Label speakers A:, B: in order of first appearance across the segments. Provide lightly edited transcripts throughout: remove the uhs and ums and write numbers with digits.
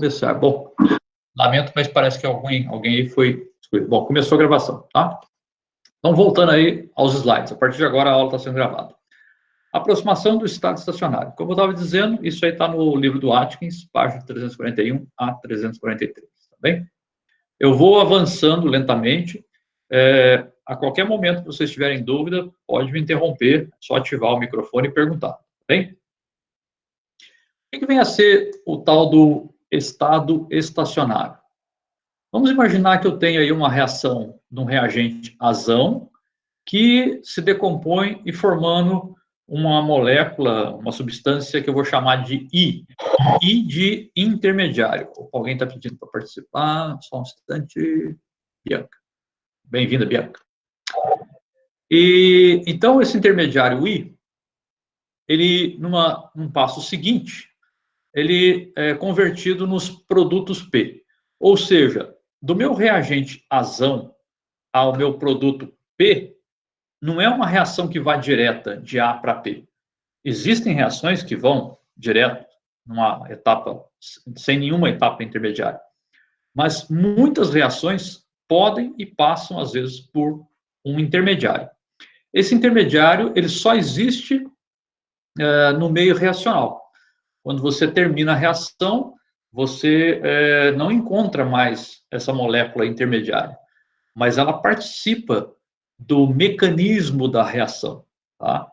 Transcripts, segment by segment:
A: começar. Bom, lamento, mas parece que alguém aí foi... Bom, começou a gravação, tá? Então, voltando aí aos slides. A partir de agora, a aula está sendo gravada. Aproximação do estado estacionário. Como eu estava dizendo, isso aí está no livro do Atkins, página 341 a 343, tá bem? Eu vou avançando lentamente. A qualquer momento que vocês tiverem dúvida, pode me interromper, só ativar o microfone e perguntar, tá bem? O que vem a ser o tal do estado estacionário? Vamos imaginar que eu tenho aí uma reação de um reagente azão que se decompõe e formando uma molécula, uma substância que eu vou chamar de I. I de intermediário. Alguém está pedindo para participar? Só um instante. Bianca. Bem-vinda, Bianca. E, então, esse intermediário I, ele, num passo seguinte, ele é convertido nos produtos P. Ou seja, do meu reagente azão ao meu produto P, não é uma reação que vai direta de A para P. Existem reações que vão direto numa etapa, sem nenhuma etapa intermediária. Mas muitas reações podem e passam, às vezes, por um intermediário. Esse intermediário, ele só existe no meio reacional. Quando você termina a reação, você não encontra mais essa molécula intermediária, mas ela participa do mecanismo da reação, tá?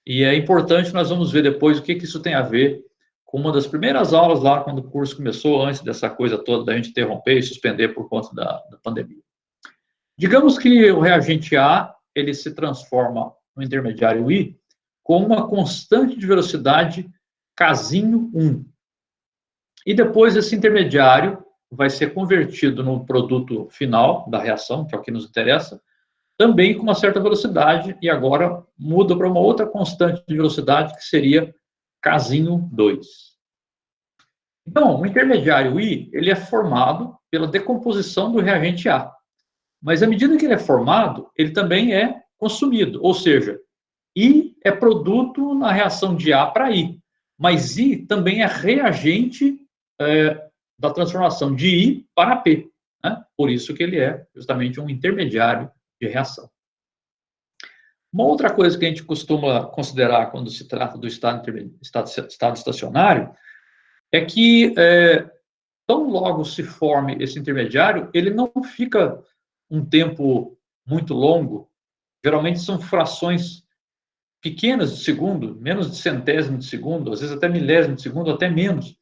A: E é importante, nós vamos ver depois o que isso tem a ver com uma das primeiras aulas lá, quando o curso começou, antes dessa coisa toda da gente interromper e suspender por conta da pandemia. Digamos que o reagente A, ele se transforma no intermediário I com uma constante de velocidade casinho 1. E depois esse intermediário vai ser convertido no produto final da reação, que é o que nos interessa, também com uma certa velocidade, e agora muda para uma outra constante de velocidade, que seria casinho 2. Então, o intermediário I, ele é formado pela decomposição do reagente A. Mas à medida que ele é formado, ele também é consumido, ou seja, I é produto na reação de A para I, mas I também é reagente da transformação de I para P, né? Por isso que ele é justamente um intermediário de reação. Uma outra coisa que a gente costuma considerar quando se trata do estado estacionário é que, tão logo se forme esse intermediário, ele não fica um tempo muito longo, geralmente são frações pequenas de segundo, menos de centésimo de segundo, às vezes até milésimo de segundo, até menos.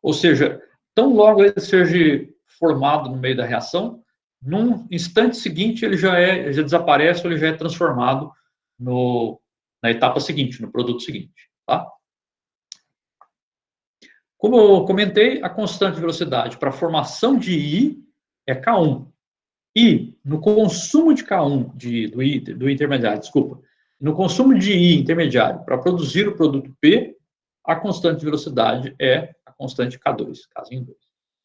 A: Ou seja, tão logo ele seja formado no meio da reação, num instante seguinte ele já desaparece ou ele já é transformado na etapa seguinte, no produto seguinte, tá? Como eu comentei, a constante de velocidade para a formação de I é K1. E no consumo de K1, do intermediário, desculpa, no consumo de I intermediário para produzir o produto P, a constante de velocidade é a constante K2, casinho 2.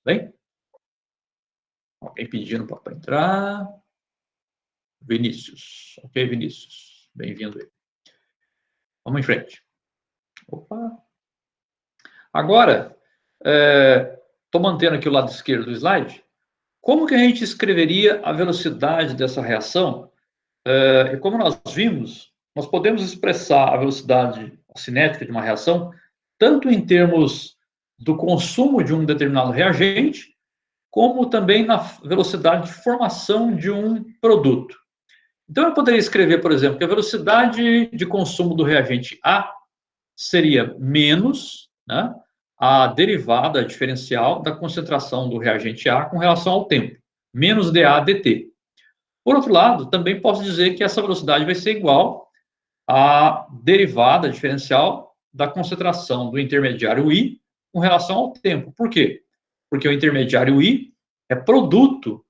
A: Bem? Alguém pedindo para entrar. Vinícius. Ok, Vinícius. Bem-vindo aí. Vamos em frente. Opa. Agora, estou mantendo aqui o lado esquerdo do slide. Como que a gente escreveria a velocidade dessa reação? E como nós vimos, nós podemos expressar a velocidade cinética de uma reação tanto em termos do consumo de um determinado reagente, como também na velocidade de formação de um produto. Então, eu poderia escrever, por exemplo, que a velocidade de consumo do reagente A seria menos, né, a derivada diferencial da concentração do reagente A com relação ao tempo, menos dA dt. Por outro lado, também posso dizer que essa velocidade vai ser igual à derivada diferencial da concentração do intermediário I com relação ao tempo. Por quê? Porque o intermediário I é produto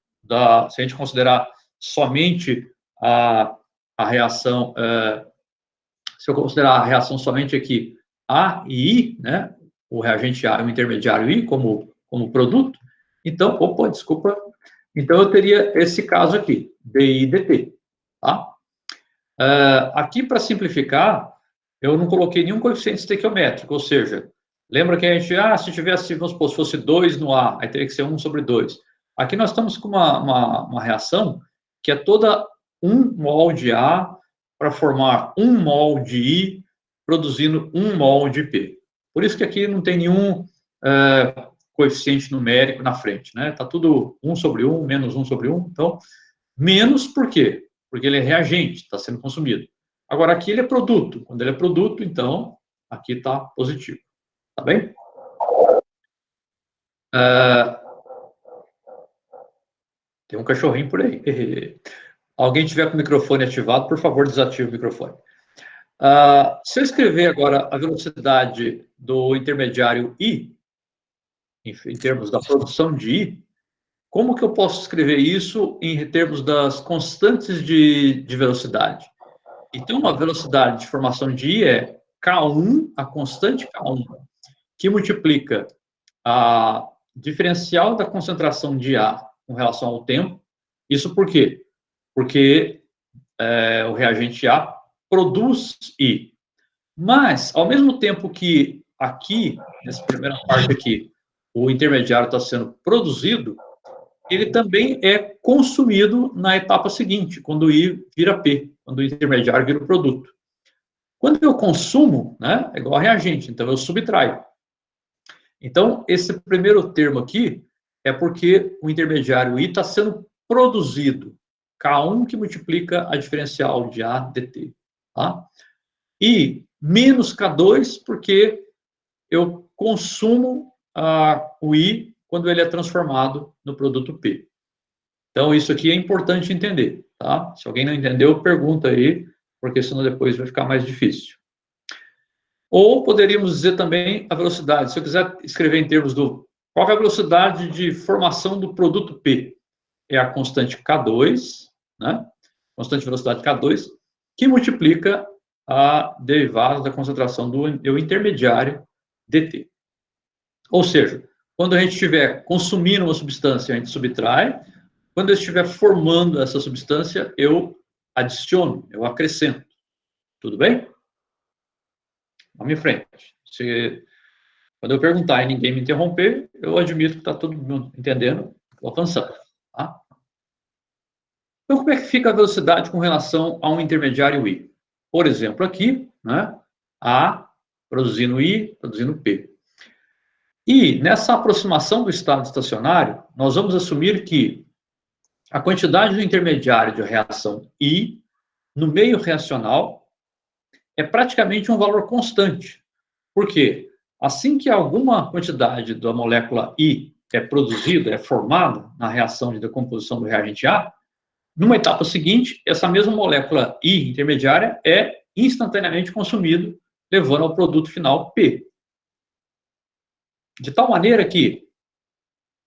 A: se a gente considerar somente a reação, se eu considerar a reação somente aqui A e I, né, o reagente A e o intermediário I como produto, então, desculpa, então eu teria esse caso aqui, dI dt, tá? Aqui, para simplificar, eu não coloquei nenhum coeficiente estequiométrico, ou seja, Lembra que a gente, se tivesse, vamos supor, se fosse 2 no A, aí teria que ser 1/2. Aqui nós estamos com uma reação que é toda 1 mol de A para formar 1 mol de I, produzindo 1 mol de P. Por isso que aqui não tem nenhum coeficiente numérico na frente, né? Está tudo 1/1, menos 1/1. Então, menos por quê? Porque ele é reagente, está sendo consumido. Agora, aqui ele é produto. Quando ele é produto, então, aqui está positivo. Tá bem? Tem um cachorrinho por aí. Alguém tiver com o microfone ativado, por favor, desative o microfone. Se eu escrever agora a velocidade do intermediário I, em termos da produção de I, como que eu posso escrever isso em termos das constantes de velocidade? Então, a velocidade de formação de I é K1, a constante K1, que multiplica a diferencial da concentração de A com relação ao tempo. Isso por quê? Porque o reagente A produz I. Mas, ao mesmo tempo que aqui, nessa primeira parte aqui, o intermediário está sendo produzido, ele também é consumido na etapa seguinte, quando o I vira P, quando o intermediário vira o produto. Quando eu consumo, né, é igual a reagente, então eu subtraio. Então, esse primeiro termo aqui é porque o intermediário I está sendo produzido. K1 que multiplica a diferencial de A dt. Tá? E menos K2 porque eu consumo o I quando ele é transformado no produto P. Então, isso aqui é importante entender. Tá? Se alguém não entendeu, pergunta aí, porque senão depois vai ficar mais difícil. Ou poderíamos dizer também a velocidade. Se eu quiser escrever em termos do... Qual é a velocidade de formação do produto P? É a constante K2, né? Constante velocidade K2, que multiplica a derivada da concentração do intermediário dt. Ou seja, quando a gente estiver consumindo uma substância, a gente subtrai. Quando eu estiver formando essa substância, eu adiciono, eu acrescento. Tudo bem? Vamos em frente. Quando eu perguntar e ninguém me interromper, eu admito que está todo mundo entendendo, estou avançando. Tá? Então, como é que fica a velocidade com relação a um intermediário I? Por exemplo, aqui, né, A produzindo I, produzindo P. E nessa aproximação do estado estacionário, nós vamos assumir que a quantidade do intermediário de reação I no meio reacional é praticamente um valor constante. Por quê? Assim que alguma quantidade da molécula I é produzida, é formada na reação de decomposição do reagente A, numa etapa seguinte, essa mesma molécula I intermediária é instantaneamente consumida, levando ao produto final P. De tal maneira que,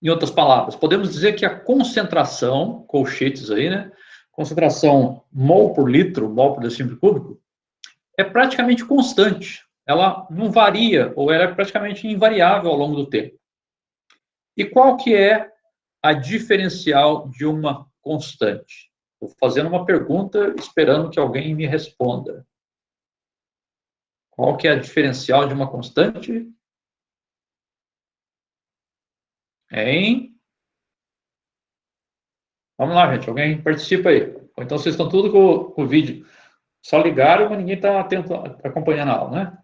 A: em outras palavras, podemos dizer que a concentração, colchetes aí, né? Concentração mol por litro, mol por decímetro cúbico, é praticamente constante. Ela não varia, ou ela é praticamente invariável ao longo do tempo. E qual que é a diferencial de uma constante? Estou fazendo uma pergunta esperando que alguém me responda. Qual que é a diferencial de uma constante? Hein? Vamos lá, gente. Alguém participa aí. Ou então vocês estão tudo com o vídeo. Só ligaram, mas ninguém está atento, acompanhando a aula, né?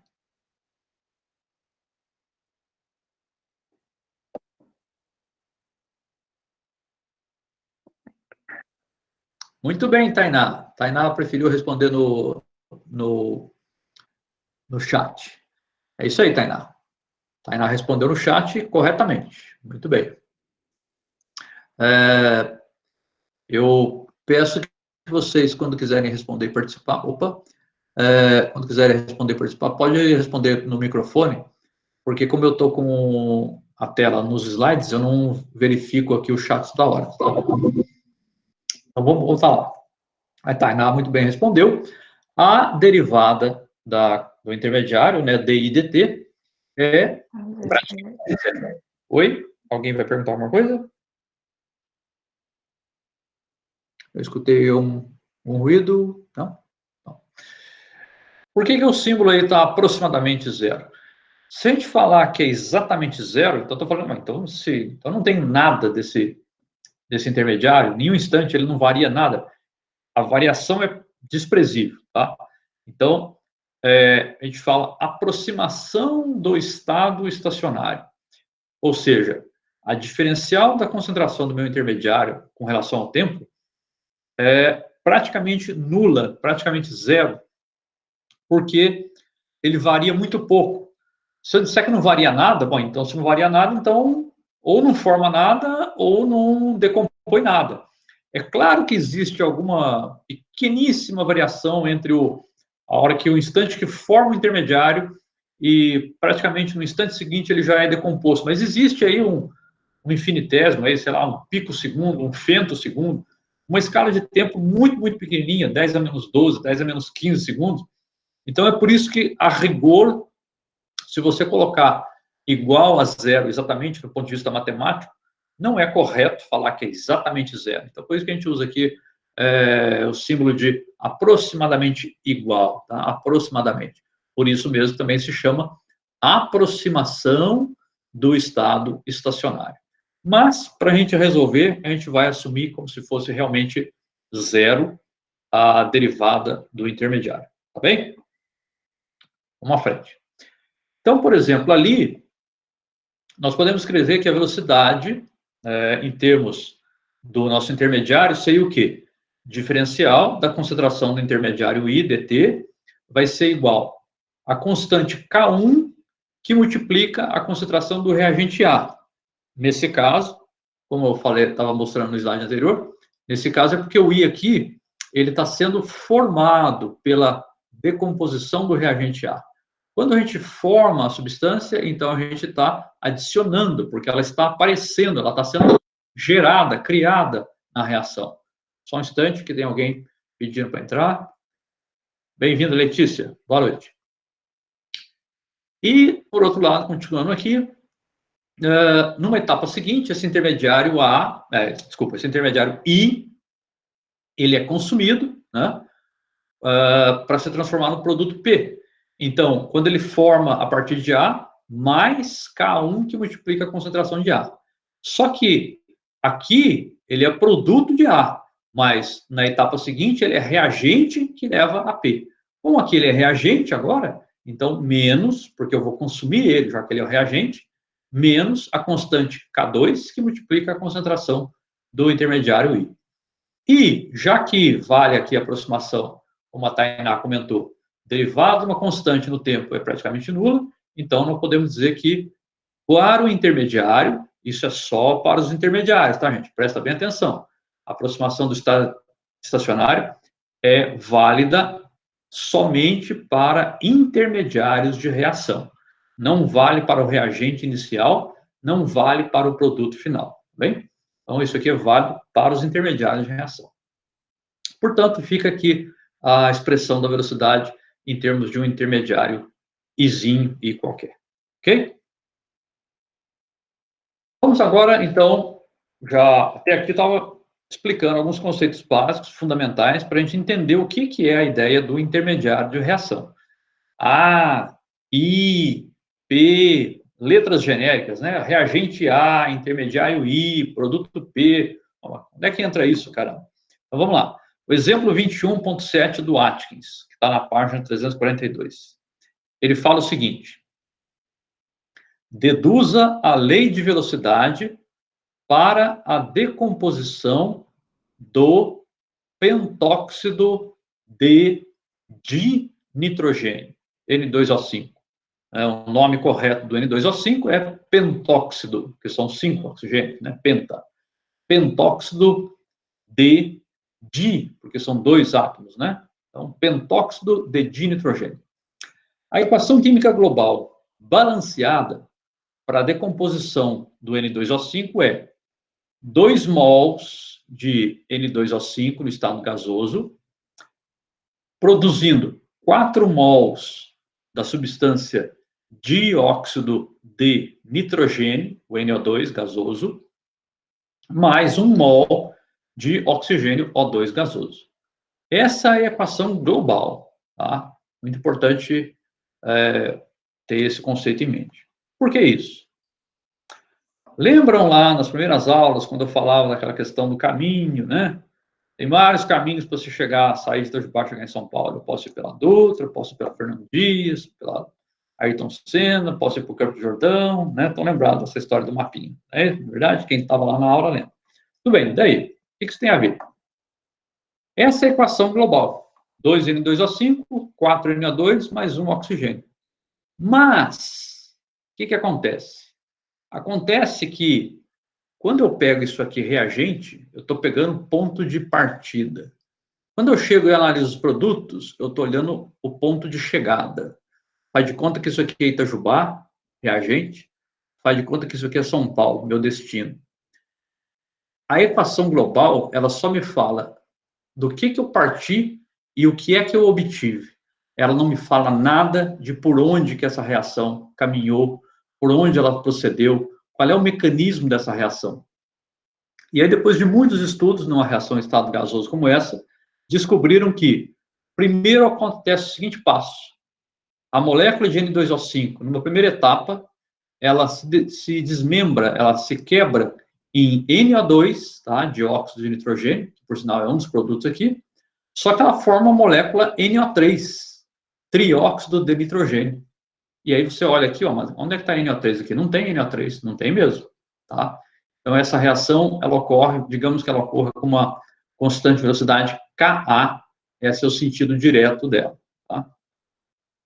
A: Muito bem, Tainá. Tainá preferiu responder no chat. É isso aí, Tainá. Tainá respondeu no chat corretamente. Muito bem. Eu peço que vocês, quando quiserem responder e participar, quando quiserem responder e participar, pode responder no microfone, porque como eu estou com a tela nos slides, eu não verifico aqui o chat da hora. Tá? Então, vamos voltar lá. A Tainá muito bem respondeu. A derivada do intermediário, né, DI/dt, é... Oi? Alguém vai perguntar alguma coisa? Eu escutei um ruído. Não? Não. Por que o símbolo aí está aproximadamente zero? Se a gente falar que é exatamente zero, então estou falando, então não tem nada desse intermediário, em um instante ele não varia nada. A variação é desprezível, tá? Então, a gente fala aproximação do estado estacionário. Ou seja, a diferencial da concentração do meu intermediário com relação ao tempo é praticamente nula, praticamente zero, porque ele varia muito pouco. Se eu disser que não varia nada, bom, então se não varia nada, então ou não forma nada ou não decompõe nada. É claro que existe alguma pequeníssima variação entre a hora que o instante que forma o intermediário e praticamente no instante seguinte ele já é decomposto. Mas existe aí um infinitésimo, aí, sei lá, um pico segundo, um femtosegundo, uma escala de tempo muito, muito pequenininha, 10 a menos 12, 10 a menos 15 segundos. Então, é por isso que, a rigor, se você colocar igual a zero, exatamente do ponto de vista matemático, não é correto falar que é exatamente zero. Então, por isso que a gente usa aqui o símbolo de aproximadamente igual, tá? Aproximadamente. Por isso mesmo também se chama aproximação do estado estacionário. Mas, para a gente resolver, a gente vai assumir como se fosse realmente zero a derivada do intermediário. Tá bem? Vamos à frente. Então, por exemplo, ali, nós podemos escrever que a velocidade, em termos do nosso intermediário, seria o quê? Diferencial da concentração do intermediário I, dt, vai ser igual à constante K1, que multiplica a concentração do reagente A. Nesse caso, como eu falei, estava mostrando no slide anterior, nesse caso é porque o I aqui, ele está sendo formado pela decomposição do reagente A. Quando a gente forma a substância, então a gente está adicionando, porque ela está aparecendo, ela está sendo gerada, criada na reação. Só um instante, que tem alguém pedindo para entrar. Bem-vinda, Letícia. Boa noite. E, por outro lado, continuando aqui, numa etapa seguinte, esse intermediário esse intermediário I, ele é consumido, né, para se transformar no produto P. Então, quando ele forma a partir de A, mais K1 que multiplica a concentração de A. Só que aqui ele é produto de A, mas na etapa seguinte ele é reagente que leva a P. Como aqui ele é reagente agora, então menos, porque eu vou consumir ele, já que ele é o reagente, menos a constante K2 que multiplica a concentração do intermediário I. E, já que vale aqui a aproximação, como a Tainá comentou, derivada de uma constante no tempo é praticamente nula, então não podemos dizer que para o intermediário, isso é só para os intermediários, tá, gente? Presta bem atenção. A aproximação do estado estacionário é válida somente para intermediários de reação. Não vale para o reagente inicial, não vale para o produto final, tá bem? Então, isso aqui é válido para os intermediários de reação. Portanto, fica aqui a expressão da velocidade em termos de um intermediário izinho e qualquer. Ok? Vamos agora, então, já até aqui estava explicando alguns conceitos básicos, fundamentais, para a gente entender o que é a ideia do intermediário de reação. A, I, P, letras genéricas, né? Reagente A, intermediário I, produto P. Onde é que entra isso, caramba? Então, vamos lá. O exemplo 21.7 do Atkins, que está na página 342. Ele fala o seguinte: deduza a lei de velocidade para a decomposição do pentóxido de dinitrogênio, N2O5. O nome correto do N2O5 é pentóxido, que são 5 oxigênios, né? Pentóxido de porque são 2 átomos, né? Então, pentóxido de dinitrogênio. A equação química global balanceada para a decomposição do N2O5 é 2 mols de N2O5 no estado gasoso, produzindo 4 mols da substância dióxido de nitrogênio, o NO2 gasoso, mais 1 mol de oxigênio O2 gasoso. Essa é a equação global, tá? Muito importante ter esse conceito em mente. Por que isso? Lembram lá nas primeiras aulas, quando eu falava daquela questão do caminho, né? Tem vários caminhos para você chegar, sair de Itajubá, chegar em São Paulo. Eu posso ir pela Dutra, posso ir pela Fernando Dias, pela Ayrton Senna, posso ir para o Campo de Jordão, né? Estão lembrados dessa história do mapinha, né? Na verdade, quem estava lá na aula lembra. Tudo bem, daí? O que isso tem a ver? Essa é a equação global. 2N2O5, 4NO2, mais 1 oxigênio. Mas, o que acontece? Acontece que, quando eu pego isso aqui, reagente, eu estou pegando ponto de partida. Quando eu chego e analiso os produtos, eu estou olhando o ponto de chegada. Faz de conta que isso aqui é Itajubá, reagente. Faz de conta que isso aqui é São Paulo, meu destino. A equação global, ela só me fala do que eu parti e o que é que eu obtive. Ela não me fala nada de por onde que essa reação caminhou, por onde ela procedeu, qual é o mecanismo dessa reação. E aí, depois de muitos estudos numa reação em estado gasoso como essa, descobriram que, primeiro acontece o seguinte passo: a molécula de N2O5, numa primeira etapa, ela se desmembra, ela se quebra em NO2, tá? Dióxido de nitrogênio, que por sinal é um dos produtos aqui, só que ela forma a molécula NO3, trióxido de nitrogênio. E aí você olha aqui, ó, mas onde é que está NO3 aqui? Não tem NO3, não tem mesmo, tá? Então essa reação, ela ocorre, digamos que ela ocorra com uma constante de velocidade Ka, esse é o sentido direto dela, tá?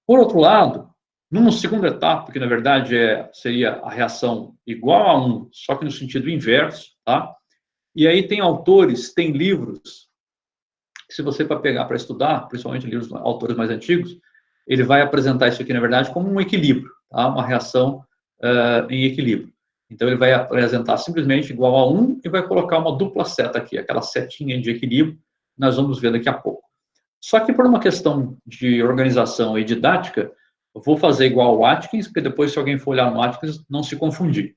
A: Por outro lado, numa segunda etapa, que na verdade seria a reação igual a 1, só que no sentido inverso, tá? E aí tem autores, tem livros, que se você para pegar para estudar, principalmente livros de autores mais antigos, ele vai apresentar isso aqui, na verdade, como um equilíbrio, tá? Uma reação em equilíbrio. Então, ele vai apresentar simplesmente igual a 1 e vai colocar uma dupla seta aqui, aquela setinha de equilíbrio, nós vamos ver daqui a pouco. Só que por uma questão de organização e didática, eu vou fazer igual ao Atkins, porque depois, se alguém for olhar no Atkins, não se confundir.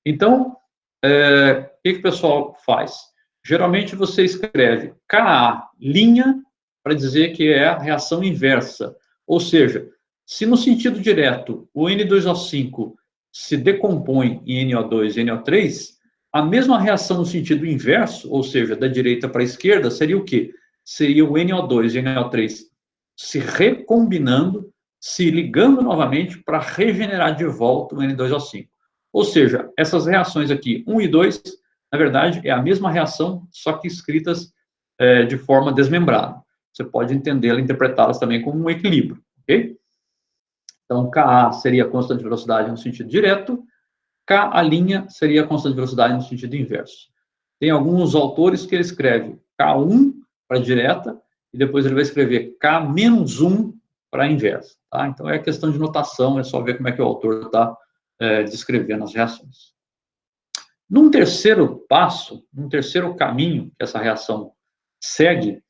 A: Então, o que o pessoal faz? Geralmente você escreve Ka, linha, para dizer que é a reação inversa. Ou seja, se no sentido direto o N2O5 se decompõe em NO2 e NO3, a mesma reação no sentido inverso, ou seja, da direita para a esquerda, seria o quê? Seria o NO2 e NO3 se recombinando, se ligando novamente para regenerar de volta o N2O5. Ou seja, essas reações aqui, 1 e 2, na verdade, é a mesma reação, só que escritas de forma desmembrada. Você pode entendê-la, interpretá-las também como um equilíbrio, ok? Então, Ka seria a constante de velocidade no sentido direto, K' seria a constante de velocidade no sentido inverso. Tem alguns autores que ele escreve K1 para a direta, e depois ele vai escrever K-1 para a inversa. Tá? Então, é questão de notação, é só ver como é que o autor está descrevendo as reações. Num terceiro passo, num terceiro caminho que essa reação segue,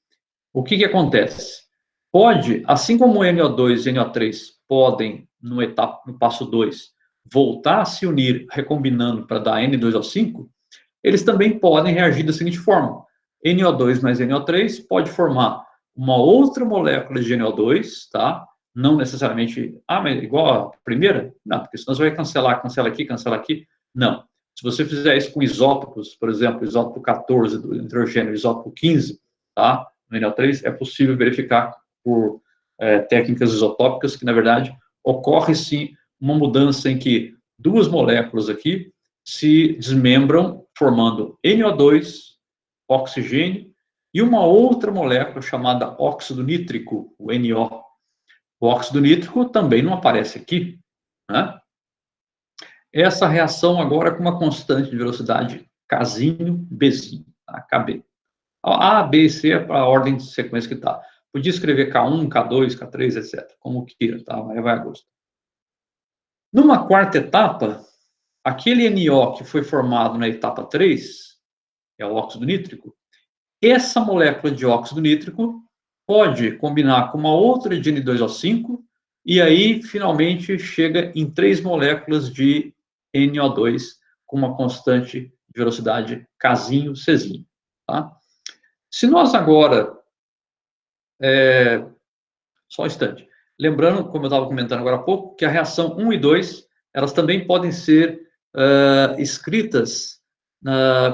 A: o que acontece? Pode, assim como o NO2 e NO3 podem, no passo 2, voltar a se unir recombinando para dar N2O5, eles também podem reagir da seguinte forma: NO2 mais NO3 pode formar uma outra molécula de NO2, tá? Não necessariamente, mas igual a primeira? Não, porque senão você vai cancelar, cancela aqui. Não. Se você fizer isso com isótopos, por exemplo, isótopo 14 do nitrogênio, isótopo 15, tá? No NO3, é possível verificar por técnicas isotópicas que, na verdade, ocorre sim uma mudança em que duas moléculas aqui se desmembram, formando NO2, oxigênio, e uma outra molécula chamada óxido nítrico, o NO. O óxido nítrico também não aparece aqui, né? Essa reação agora com uma constante de velocidade Kzinho, Bzinho, tá? Kb. A, B e C é para a ordem de sequência que está. Podia escrever K1, K2, K3, etc. Como queira, tá? Aí vai a gosto. Numa quarta etapa, aquele NO que foi formado na etapa 3, que é o óxido nítrico, essa molécula de óxido nítrico pode combinar com uma outra de N2O5 e aí, finalmente, chega em 3 moléculas de NO2 com uma constante de velocidade Kzinho, Czinho. Tá? Se nós agora... só um instante. lembrando, como eu estava comentando agora há pouco, que a reação 1 e 2, elas também podem ser escritas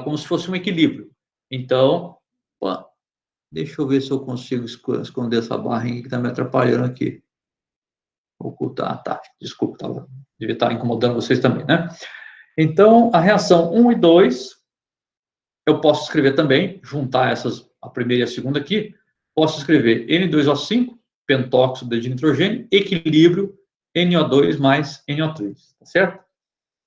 A: como se fosse um equilíbrio. Então, deixa eu ver se eu consigo esconder essa barrinha que está me atrapalhando aqui. Ocultar, tá, desculpa, devia estar incomodando vocês também, né? Então, a reação 1 e 2, eu posso escrever também, juntar a primeira e a segunda aqui, posso escrever N2O5, pentóxido de nitrogênio, equilíbrio, NO2 mais NO3, tá certo?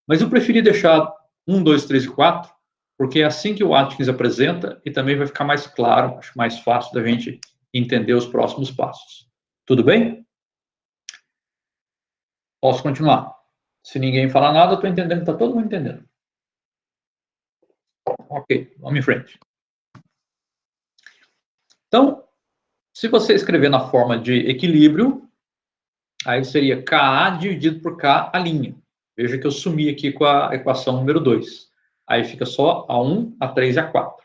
A: Mas eu preferi deixar 1, 2, 3 e 4, porque é assim que o Atkins apresenta e também vai ficar mais claro, acho mais fácil da gente entender os próximos passos. Tudo bem? Posso continuar. Se ninguém falar nada, eu estou entendendo, está todo mundo entendendo. Ok, vamos em frente. Então, se você escrever na forma de equilíbrio, aí seria Ka dividido por K a linha. Veja que eu sumi aqui com a equação número 2. Aí fica só A1, A3 e A4.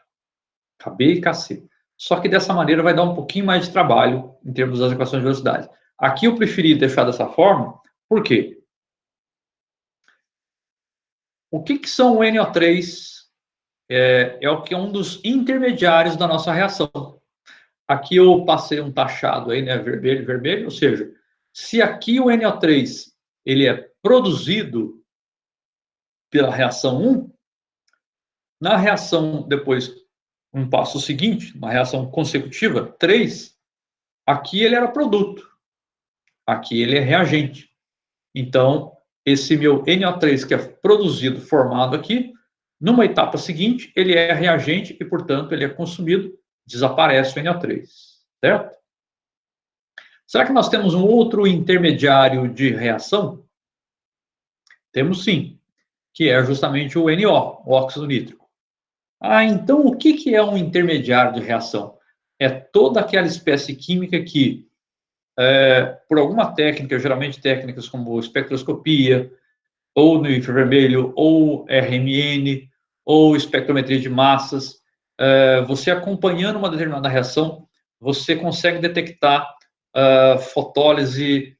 A: KB e KC. Só que dessa maneira vai dar um pouquinho mais de trabalho em termos das equações de velocidade. Aqui eu preferi deixar dessa forma, por quê? O que são o NO3? É o que é um dos intermediários da nossa reação. Aqui eu passei um taxado aí, né, vermelho, vermelho, ou seja, se aqui o NO3 ele é produzido pela reação 1, na reação depois, um passo seguinte, uma reação consecutiva, 3, aqui ele era produto, aqui ele é reagente. Então, esse meu NO3 que é produzido, formado aqui, numa etapa seguinte, ele é reagente e, portanto, ele é consumido, desaparece o NO3, certo? Será que nós temos um outro intermediário de reação? Temos sim, que é justamente o NO, o óxido nítrico. Então o que é um intermediário de reação? É toda aquela espécie química que, por alguma técnica, geralmente técnicas como espectroscopia, ou no infravermelho, ou RMN, ou espectrometria de massas, você acompanhando uma determinada reação, você consegue detectar fotólise,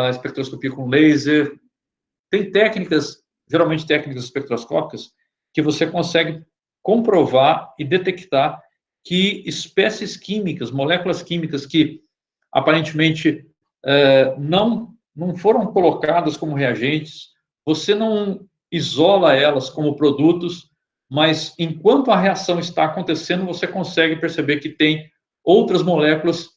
A: espectroscopia com laser. Tem técnicas, geralmente técnicas espectroscópicas, que você consegue comprovar e detectar que espécies químicas, moléculas químicas que aparentemente não foram colocadas como reagentes, você não isola elas como produtos, mas enquanto a reação está acontecendo, você consegue perceber que tem outras moléculas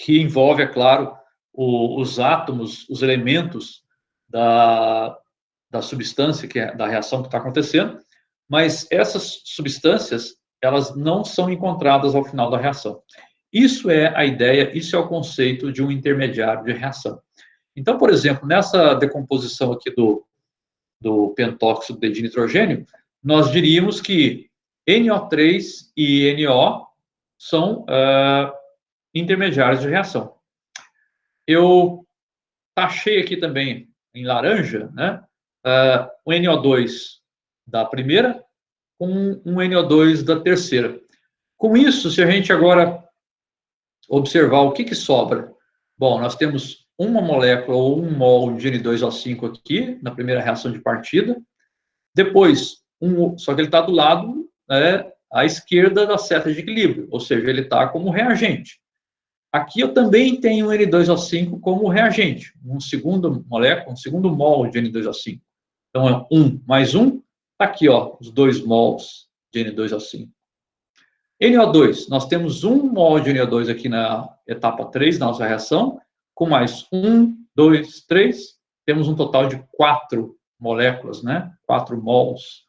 A: que envolvem, é claro, os átomos, os elementos da substância, que é da reação que está acontecendo, mas essas substâncias, elas não são encontradas ao final da reação. Isso é a ideia, isso é o conceito de um intermediário de reação. Então, por exemplo, nessa decomposição aqui do pentóxido de nitrogênio, nós diríamos que NO3 e NO são intermediários de reação. Eu taxei aqui também em laranja, né, o NO2 da primeira com um NO2 da terceira. Com isso, se a gente agora observar o que sobra, bom, nós temos uma molécula ou um mol de N2O5 aqui, na primeira reação de partida, depois, só que ele está do lado à esquerda da seta de equilíbrio, ou seja, ele está como reagente. Aqui eu também tenho N2O5 como reagente, um segundo molécula, um segundo mol de N2O5. Então, é 1 mais 1, está aqui, ó, os 2 mols de N2O5. NO2, nós temos 1 mol de NO2 aqui na etapa 3 da nossa reação, com mais 1, 2, 3, temos um total de 4 moléculas, né? 4 mols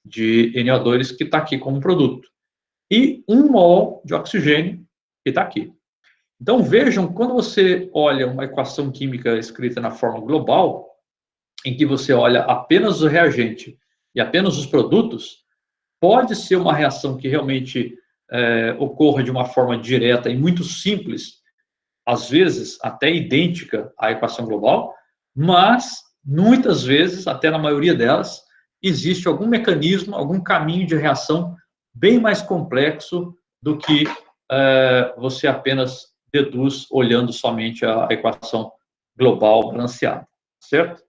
A: de NO2 que está aqui como produto. E 1 mol de oxigênio que está aqui. Então, vejam, quando você olha uma equação química escrita na forma global, em que você olha apenas o reagente e apenas os produtos, pode ser uma reação que realmente ocorra de uma forma direta e muito simples, às vezes até idêntica à equação global, mas, muitas vezes, até na maioria delas, existe algum mecanismo, algum caminho de reação bem mais complexo do que você apenas deduz olhando somente a equação global balanceada, certo?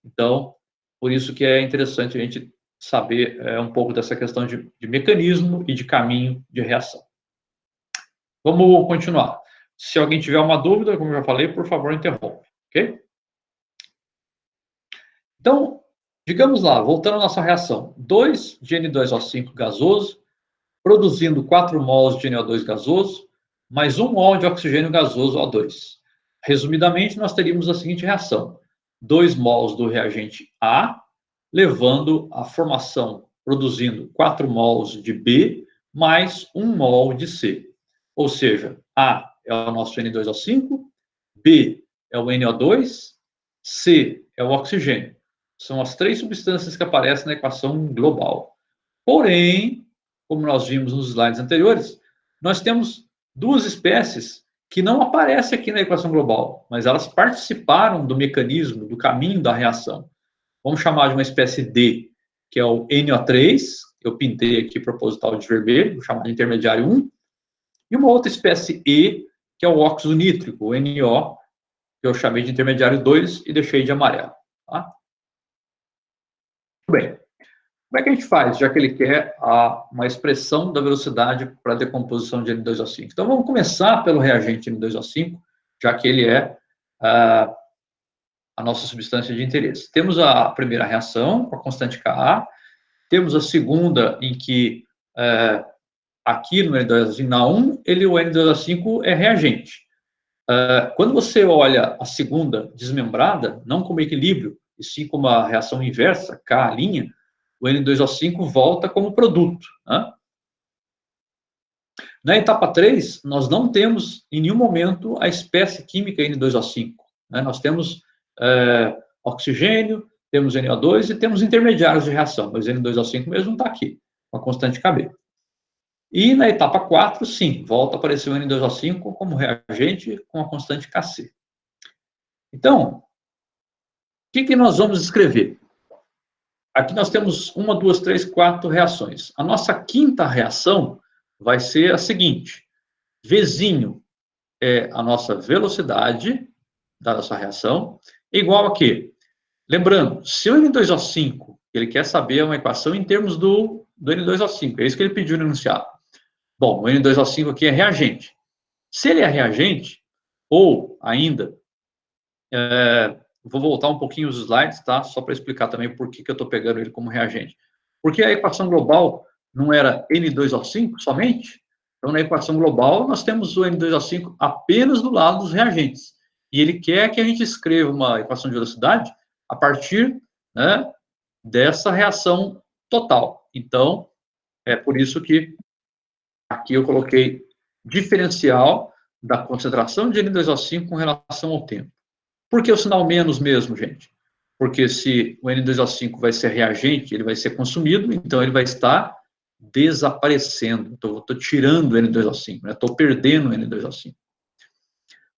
A: Então, por isso que é interessante a gente saber um pouco dessa questão de mecanismo e de caminho de reação. Vamos continuar. Se alguém tiver uma dúvida, como eu já falei, por favor, interrompe, ok? Então, digamos lá, voltando à nossa reação, 2 de N2O5 gasoso, produzindo 4 mols de NO2 gasoso, mais 1 mol de oxigênio gasoso O2. Resumidamente, nós teríamos a seguinte reação: 2 mols do reagente A, levando à formação, produzindo 4 mols de B, mais 1 mol de C. Ou seja, A é o nosso N2O5, B é o NO2, C é o oxigênio. São as 3 substâncias que aparecem na equação global. Porém, como nós vimos nos slides anteriores, nós temos 2 espécies que não aparecem aqui na equação global, mas elas participaram do mecanismo, do caminho da reação. Vamos chamar de uma espécie D, que é o NO3, eu pintei aqui proposital de vermelho, vou chamar de intermediário 1, e uma outra espécie E, que é o óxido nítrico, o NO, que eu chamei de intermediário 2 e deixei de amarelo. Tá? Muito bem. Como é que a gente faz, já que ele quer uma expressão da velocidade para a decomposição de N2O5? Então, vamos começar pelo reagente N2O5, já que ele é a nossa substância de interesse. Temos a primeira reação, com a constante Ka, temos a segunda, em que aqui no N2O5, na 1, o N2O5 é reagente. Quando você olha a segunda desmembrada, não como equilíbrio, e sim como a reação inversa, K', o N2O5 volta como produto. Né? Na etapa 3, nós não temos em nenhum momento a espécie química N2O5. Né? Nós temos oxigênio, temos NO2 e temos intermediários de reação, mas o N2O5 mesmo não está aqui, com a constante Kb. E na etapa 4, sim, volta a aparecer o N2O5 como reagente com a constante Kc. Então, o que nós vamos escrever? Aqui nós temos 1, 2, 3, 4 reações. A nossa quinta reação vai ser a seguinte: Vzinho é a nossa velocidade da nossa reação, igual a quê? Lembrando, se o N2O5, ele quer saber uma equação em termos do N2O5, é isso que ele pediu no enunciado. Bom, o N2O5 aqui é reagente. Se ele é reagente, ou ainda, vou voltar um pouquinho os slides, tá? Só para explicar também por que eu estou pegando ele como reagente. Porque a equação global não era N2O5 somente? Então, na equação global, nós temos o N2O5 apenas do lado dos reagentes. E ele quer que a gente escreva uma equação de velocidade a partir, né, dessa reação total. Então, é por isso que aqui eu coloquei diferencial da concentração de N2O5 com relação ao tempo. Por que o sinal menos mesmo, gente? Porque se o N2O5 vai ser reagente, ele vai ser consumido, então ele vai estar desaparecendo. Então, eu estou tirando o N2O5, né? Estou perdendo o N2O5.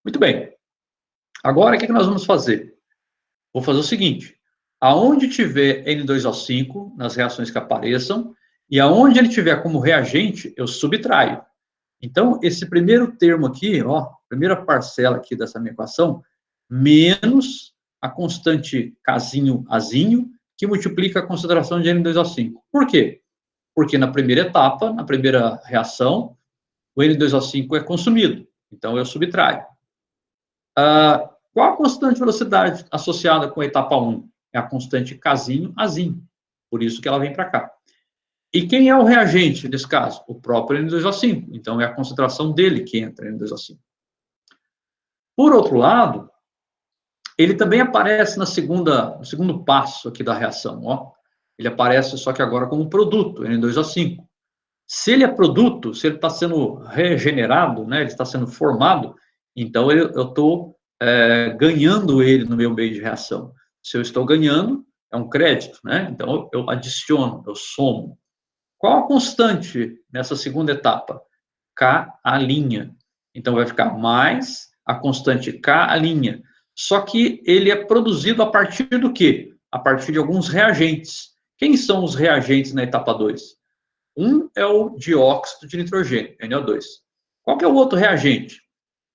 A: Muito bem. Agora, o que nós vamos fazer? Vou fazer o seguinte: aonde tiver N2O5, nas reações que apareçam, e aonde ele tiver como reagente, eu subtraio. Então, esse primeiro termo aqui, ó, primeira parcela aqui dessa minha equação, menos a constante Kzinho, Azinho, que multiplica a concentração de N2O5. Por quê? Porque na primeira etapa, na primeira reação, o N2O5 é consumido. Então, eu subtraio. Qual a constante de velocidade associada com a etapa 1? É a constante Kzinho, Azinho. Por isso que ela vem para cá. E quem é o reagente, nesse caso? O próprio N2O5. Então, é a concentração dele que entra, N2O5. Por outro lado, ele também aparece no segundo passo aqui da reação. Ó. Ele aparece só que agora como produto, N2O5. Se ele é produto, se ele está sendo regenerado, né, ele está sendo formado, então eu estou ganhando ele no meu meio de reação. Se eu estou ganhando, é um crédito, né? Então eu adiciono, eu somo. Qual a constante nessa segunda etapa? K'. Então vai ficar mais a constante K'. Só que ele é produzido a partir do quê? A partir de alguns reagentes. Quem são os reagentes na etapa 2? Um é o dióxido de nitrogênio, NO2. Qual que é o outro reagente?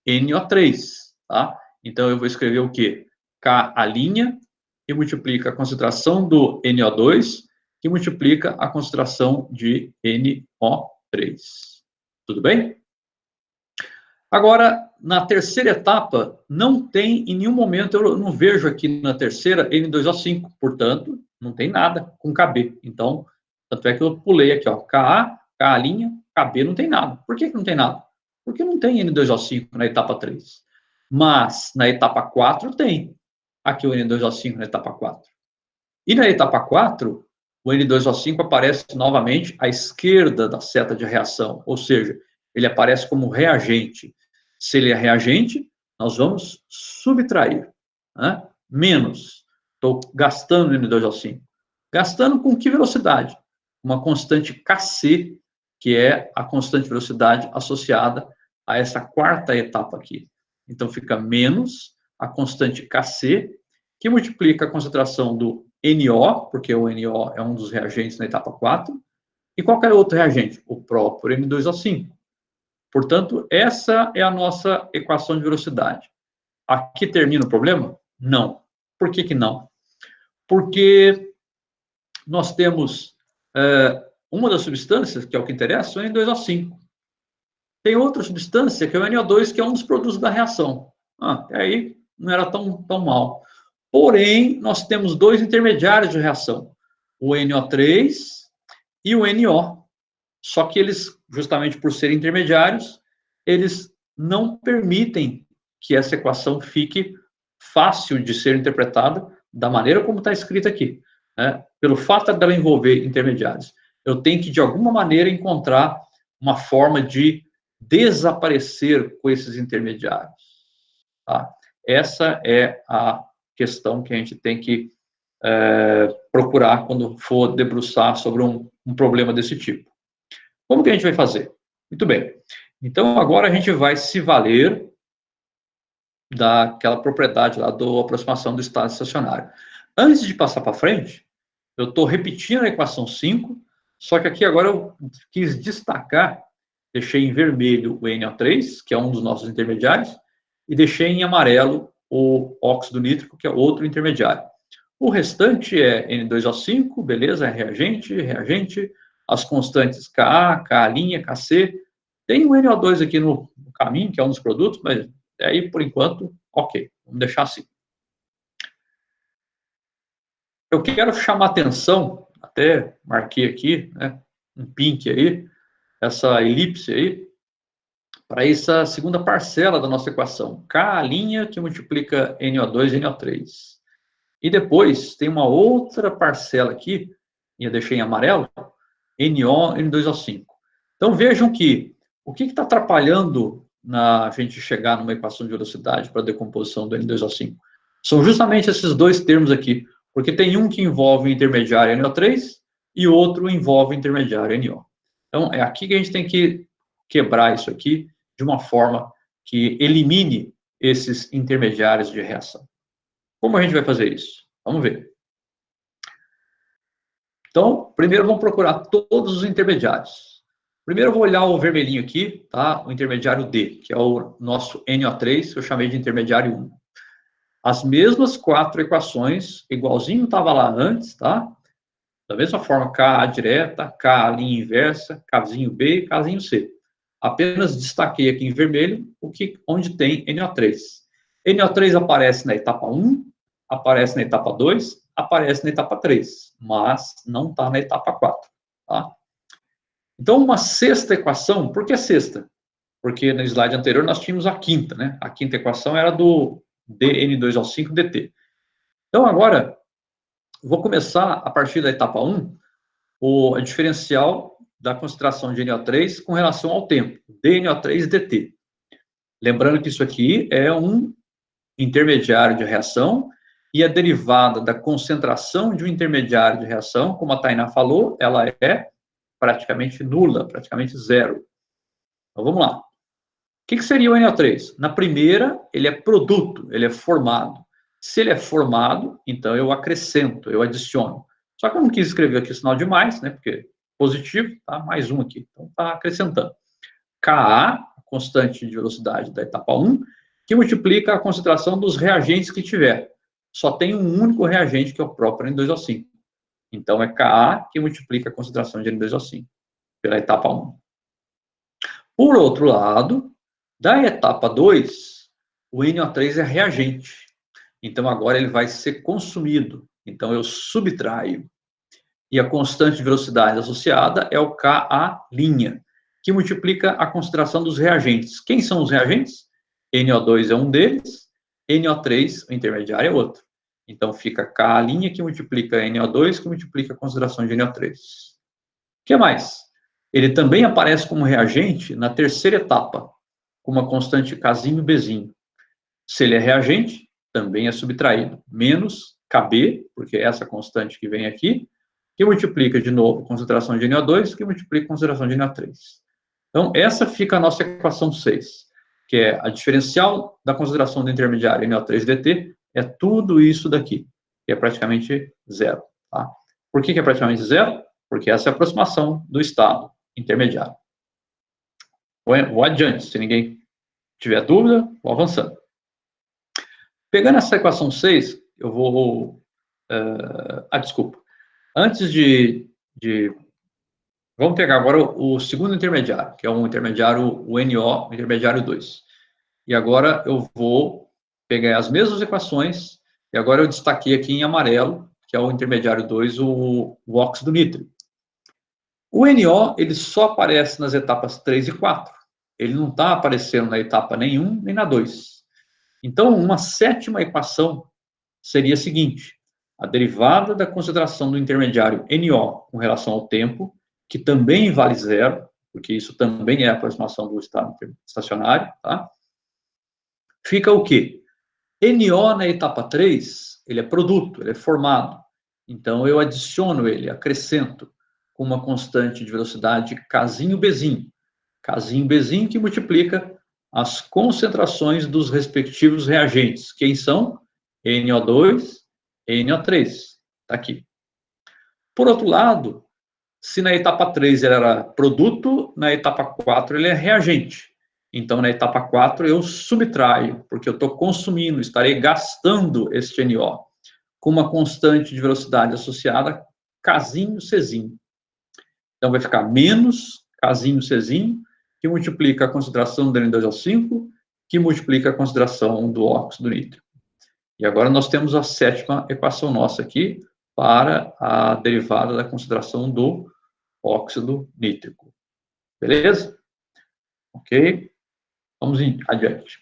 A: NO3, tá? Então, eu vou escrever o quê? Ka', que multiplica a concentração do NO2, que multiplica a concentração de NO3. Tudo bem? Agora, na terceira etapa, não tem, em nenhum momento, eu não vejo aqui na terceira N2O5, portanto, não tem nada com KB. Então, tanto é que eu pulei aqui, ó, Ka', Ka', KB, não tem nada. Por que não tem nada? Porque não tem N2O5 na etapa 3. Mas, na etapa 4, tem. Aqui o N2O5 na etapa 4. E na etapa 4, o N2O5 aparece novamente à esquerda da seta de reação, ou seja, ele aparece como reagente. Se ele é reagente, nós vamos subtrair, né? Menos. Estou gastando N2O5. Gastando com que velocidade? Uma constante Kc, que é a constante velocidade associada a essa quarta etapa aqui. Então, fica menos a constante Kc, que multiplica a concentração do NO, porque o NO é um dos reagentes na etapa 4, e qualquer outro reagente, o próprio N2O5. Portanto, essa é a nossa equação de velocidade. Aqui termina o problema? Não. Por que que não? Porque nós temos uma das substâncias, que é o que interessa, o N2O5. Tem outra substância, que é o NO2, que é um dos produtos da reação. Aí não era tão mal. Porém, nós temos dois intermediários de reação, o NO3 e o NO. Só que eles, justamente por serem intermediários, eles não permitem que essa equação fique fácil de ser interpretada da maneira como está escrita aqui, né? Pelo fato dela envolver intermediários. Eu tenho que, de alguma maneira, encontrar uma forma de desaparecer com esses intermediários. Tá? Essa é a questão que a gente tem que procurar quando for debruçar sobre um problema desse tipo. Como que a gente vai fazer? Muito bem. Então, agora a gente vai se valer daquela propriedade lá da aproximação do estado estacionário. Antes de passar para frente, eu estou repetindo a equação 5, só que aqui agora eu quis destacar, deixei em vermelho o NO3, que é um dos nossos intermediários, e deixei em amarelo o óxido nítrico, que é outro intermediário. O restante é N2O5, beleza, é reagente, as constantes Ka, Ka', Kc. Tem o NO2 aqui no caminho, que é um dos produtos, mas aí, por enquanto, ok, vamos deixar assim. Eu quero chamar atenção, até marquei aqui, né, um pink aí, essa elipse aí, para essa segunda parcela da nossa equação. Ka', que multiplica NO2 e NO3. E depois tem uma outra parcela aqui, e eu deixei em amarelo, NO, N2O5. Então vejam que o que está atrapalhando a gente chegar numa equação de velocidade para a decomposição do N2O5? São justamente esses dois termos aqui, porque tem um que envolve o intermediário NO3 e o outro envolve o intermediário NO. Então é aqui que a gente tem que quebrar isso aqui de uma forma que elimine esses intermediários de reação. Como a gente vai fazer isso? Vamos ver. Então, primeiro vamos procurar todos os intermediários. Primeiro eu vou olhar o vermelhinho aqui, tá? O intermediário D, que é o nosso NO3, que eu chamei de intermediário 1. As mesmas 4 equações, igualzinho estava lá antes, tá? Da mesma forma, Ka direta, Ka linha inversa, Kzinho B e Kzinho C. Apenas destaquei aqui em vermelho onde tem NO3. NO3 aparece na etapa 1, aparece na etapa 2, aparece na etapa 3, mas não está na etapa 4. Tá? Então, uma sexta equação, por que sexta? Porque no slide anterior nós tínhamos a quinta, né? A quinta equação era do dN2O5dt. Então, agora, vou começar a partir da etapa 1, o diferencial da concentração de NO3 com relação ao tempo, dNO3dt. Lembrando que isso aqui é um intermediário de reação e a derivada da concentração de um intermediário de reação, como a Tainá falou, ela é praticamente nula, praticamente zero. Então, vamos lá. O que seria o NO3? Na primeira, ele é produto, ele é formado. Se ele é formado, então eu acrescento, eu adiciono. Só que eu não quis escrever aqui o sinal de mais, né? Porque positivo, tá? Mais um aqui. Então, está acrescentando. Ka, constante de velocidade da etapa 1, que multiplica a concentração dos reagentes que tiver. Só tem um único reagente, que é o próprio N2O5. Então, é Ka que multiplica a concentração de N2O5 pela etapa 1. Por outro lado, da etapa 2, o NO3 é reagente. Então, agora ele vai ser consumido. Então, eu subtraio. E a constante de velocidade associada é o Ka', que multiplica a concentração dos reagentes. Quem são os reagentes? NO2 é um deles, NO3, o intermediário, é outro. Então, fica Ka', que multiplica NO2, que multiplica a concentração de NO3. O que mais? Ele também aparece como reagente na terceira etapa, com uma constante K'zinho e Bzinho. Se ele é reagente, também é subtraído, menos Kb, porque é essa constante que vem aqui, que multiplica, de novo, a concentração de NO2, que multiplica a concentração de NO3. Então, essa fica a nossa equação 6, que é a diferencial da concentração do intermediário NO3-DT, é tudo isso daqui, que é praticamente zero. Tá? Por que é praticamente zero? Porque essa é a aproximação do estado intermediário. Vou adiante, se ninguém tiver dúvida, vou avançando. Pegando essa equação 6, eu vou... desculpa. Antes vamos pegar agora o segundo intermediário, que é o intermediário, o NO, o intermediário 2. E agora eu vou pegar as mesmas equações, e agora eu destaquei aqui em amarelo, que é o intermediário 2, o óxido nítrico. O NO, ele só aparece nas etapas 3 e 4. Ele não está aparecendo na etapa nem 1, nem na 2. Então, uma sétima equação seria a seguinte: a derivada da concentração do intermediário NO com relação ao tempo, que também vale zero, porque isso também é a aproximação do estado estacionário, tá? Fica o quê? NO na etapa 3, ele é produto, ele é formado. Então, eu adiciono ele, acrescento com uma constante de velocidade K'zinho, Bzinho. K'zinho, Bzinho, que multiplica as concentrações dos respectivos reagentes. Quem são? NO2, NO3. Está aqui. Por outro lado, se na etapa 3 ele era produto, na etapa 4 ele é reagente. Então, na etapa 4 eu subtraio, porque eu estou consumindo, estarei gastando este NO, com uma constante de velocidade associada K'zinho, Czinho. Então, vai ficar menos K'zinho, Czinho, que multiplica a concentração do N2O5, que multiplica a concentração do óxido nítrico. E agora nós temos a sétima equação nossa aqui para a derivada da concentração do óxido nítrico. Beleza? Ok? Vamos adiante.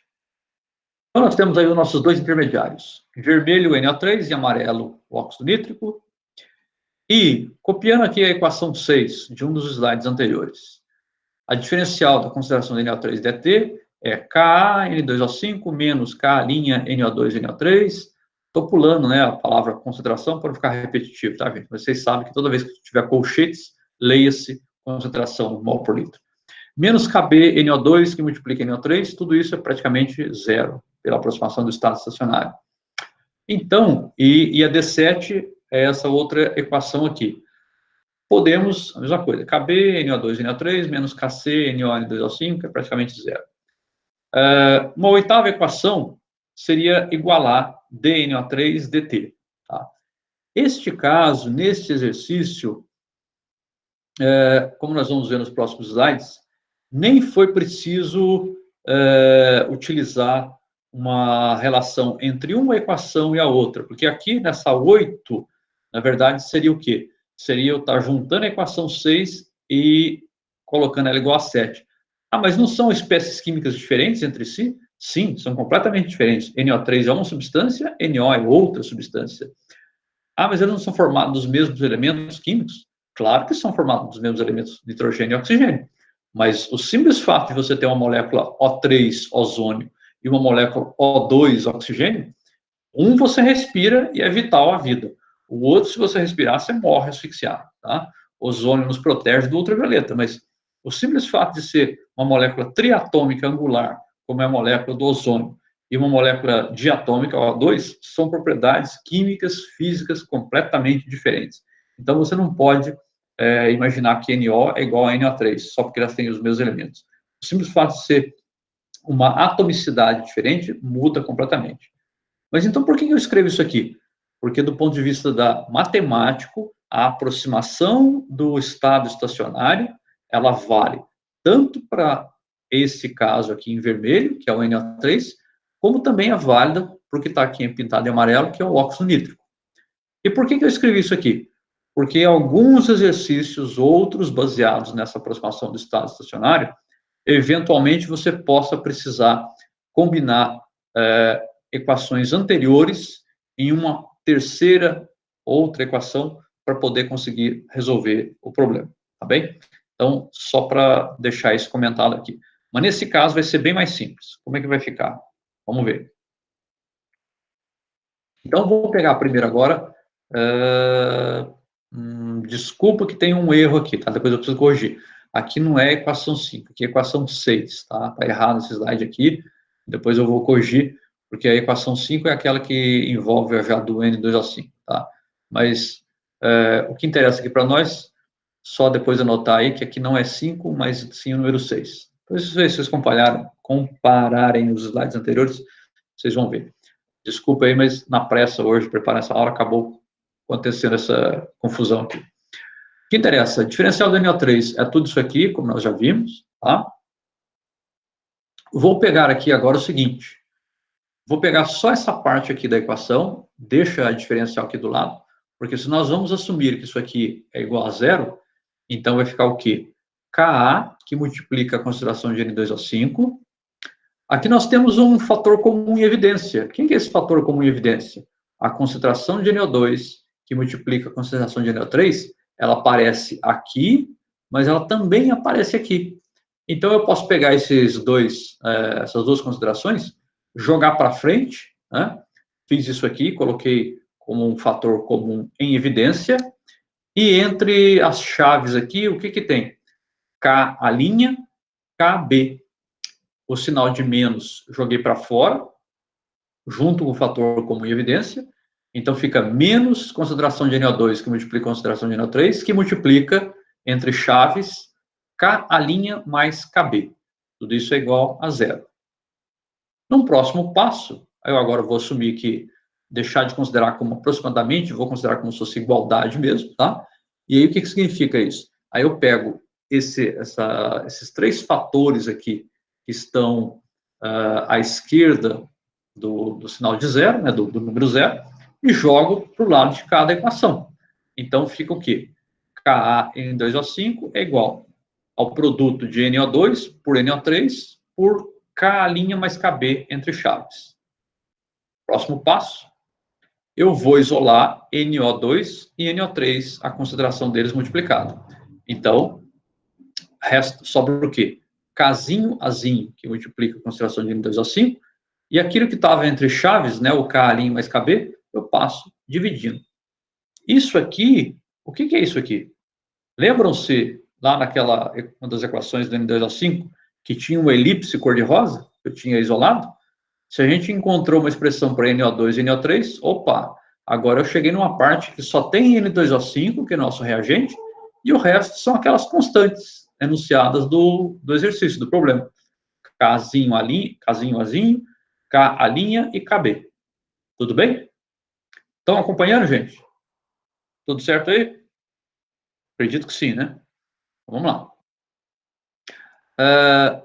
A: Então, nós temos aí os nossos dois intermediários. Em vermelho, o NO3, e amarelo, o óxido nítrico. E, copiando aqui a equação 6 de um dos slides anteriores, a diferencial da concentração do NO3-DT é Ka N2O5 menos Ka' NO2 NO3. Estou pulando, né, a palavra concentração para não ficar repetitivo, tá, gente? Vocês sabem que toda vez que tiver colchetes, leia-se concentração mol por litro. Menos Kb NO2, que multiplica NO3, tudo isso é praticamente zero, pela aproximação do estado estacionário. Então, e a D7 é essa outra equação aqui. Podemos, a mesma coisa, Kb, NO2, NO3, menos Kc, NO, N2O5, é praticamente zero. Uma oitava equação seria igualar dNO3, dt. Tá? Este caso, neste exercício, como nós vamos ver nos próximos slides, nem foi preciso utilizar uma relação entre uma equação e a outra, porque aqui nessa 8, na verdade, seria o quê? Seria eu estar juntando a equação 6 e colocando ela igual a 7. Ah, mas não são espécies químicas diferentes entre si? Sim, são completamente diferentes. NO3 é uma substância, NO é outra substância. Ah, mas eles não são formados dos mesmos elementos químicos? Claro que são formados dos mesmos elementos nitrogênio e oxigênio. Mas o simples fato de você ter uma molécula O3, ozônio, e uma molécula O2, oxigênio, um você respira e é vital à vida. O outro, se você respirar, você morre asfixiado. Tá? O ozônio nos protege do ultravioleta, mas o simples fato de ser uma molécula triatômica angular, como é a molécula do ozônio, e uma molécula diatômica, O2, são propriedades químicas, físicas completamente diferentes. Então, você não pode imaginar que NO é igual a NO3, só porque elas têm os mesmos elementos. O simples fato de ser uma atomicidade diferente, muda completamente. Mas então, por que eu escrevo isso aqui? Porque, do ponto de vista da matemático, a aproximação do estado estacionário, ela vale tanto para esse caso aqui em vermelho, que é o NO3, como também é válida para o que está aqui pintado em amarelo, que é o óxido nítrico. E por que eu escrevi isso aqui? Porque alguns exercícios, outros baseados nessa aproximação do estado estacionário, eventualmente você possa precisar combinar equações anteriores em uma terceira, outra equação, para poder conseguir resolver o problema, tá bem? Então, só para deixar isso comentado aqui. Mas nesse caso vai ser bem mais simples. Como é que vai ficar? Vamos ver. Então, vou pegar primeiro agora. Desculpa que tem um erro aqui, tá? Depois eu preciso corrigir. Aqui não é equação 5, aqui é equação 6, tá? Tá errado esse slide aqui. Depois eu vou corrigir, porque a equação 5 é aquela que envolve a já do N2O5, tá? Mas o que interessa aqui para nós, só depois anotar aí que aqui não é 5, mas sim o número 6. Depois, se vocês compararem os slides anteriores, vocês vão ver. Desculpa aí, mas na pressa hoje, preparar essa aula, acabou acontecendo essa confusão aqui. O que interessa? Diferencial do NO3 é tudo isso aqui, como nós já vimos, tá? Vou pegar aqui agora o seguinte. Vou pegar só essa parte aqui da equação, deixa a diferencial aqui do lado, porque se nós vamos assumir que isso aqui é igual a zero, então vai ficar o quê? Ka, que multiplica a concentração de N2O5. Aqui nós temos um fator comum em evidência. Quem que é esse fator comum em evidência? A concentração de NO2, que multiplica a concentração de NO3, ela aparece aqui, mas ela também aparece aqui. Então, eu posso pegar essas duas considerações, jogar para frente, né? Fiz isso aqui, coloquei como um fator comum em evidência, e entre as chaves aqui, o que tem? K', KB. O sinal de menos joguei para fora, junto com o fator comum em evidência, então fica menos concentração de NO2, que multiplica a concentração de NO3, que multiplica entre chaves K' mais KB. Tudo isso é igual a zero. Num próximo passo, eu agora vou assumir que deixar de considerar como aproximadamente, vou considerar como se fosse igualdade mesmo, tá? E aí o que significa isso? Aí eu pego esses três fatores aqui que estão à esquerda do sinal de zero, né, do número zero, e jogo para o lado de cada equação. Então fica o quê? Ka N2O5 é igual ao produto de NO2 por NO3 por K' mais KB entre chaves. Próximo passo, eu vou isolar NO2 e NO3, a concentração deles multiplicada. Então, sobra o quê? Kzinho, Azinho, que multiplica a concentração de N2O5, e aquilo que estava entre chaves, né, o K' mais KB, eu passo dividindo. Isso aqui, o que é isso aqui? Lembram-se lá naquela, uma das equações do N2O5, que tinha uma elipse cor-de-rosa, que eu tinha isolado? Se a gente encontrou uma expressão para NO2 e NO3, opa, agora eu cheguei numa parte que só tem N2O5, que é nosso reagente, e o resto são aquelas constantes enunciadas do exercício, do problema. Kzinho, Azinho, K' e KB. Tudo bem? Estão acompanhando, gente? Tudo certo aí? Acredito que sim, né? Vamos lá.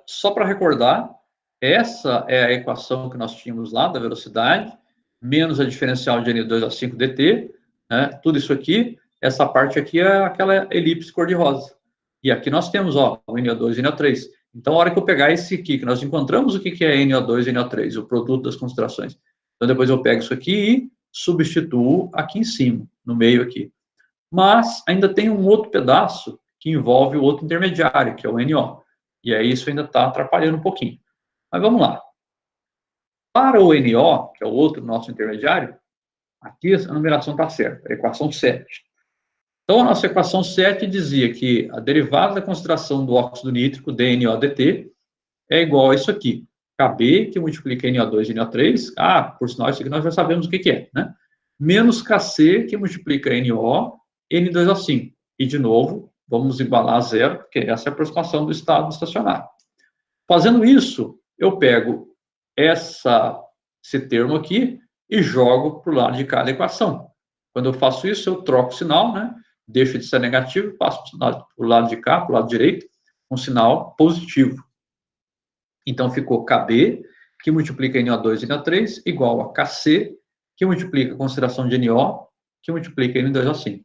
A: Só para recordar, essa é a equação que nós tínhamos lá, da velocidade, menos a diferencial de N2O5 dt, né? Tudo isso aqui, essa parte aqui é aquela elipse cor-de-rosa. E aqui nós temos, ó, o NO2 e NO3. Então, a hora que eu pegar esse aqui, que nós encontramos o que é NO2 e NO3, o produto das concentrações. Então, depois eu pego isso aqui e substituo aqui em cima, no meio aqui. Mas ainda tem um outro pedaço que envolve o outro intermediário, que é o NO. E aí isso ainda está atrapalhando um pouquinho. Mas vamos lá. Para o NO, que é o outro nosso intermediário, aqui a numeração está certa, a equação 7. Então, a nossa equação 7 dizia que a derivada da concentração do óxido nítrico, DNO-DT, é igual a isso aqui. Kb, que multiplica NO2 e NO3, por sinal, isso aqui nós já sabemos o que é, né? Menos Kc, que multiplica NO, N2O5. E, de novo, vamos igualar a zero, porque essa é a aproximação do estado estacionário. Fazendo isso, eu pego esse termo aqui e jogo para o lado de cá da equação. Quando eu faço isso, eu troco o sinal, né? Deixo de ser negativo, passo para o lado de cá, para o lado direito, um sinal positivo. Então, ficou KB, que multiplica NO2 e NO3, igual a KC, que multiplica a consideração de NO, que multiplica N2O5.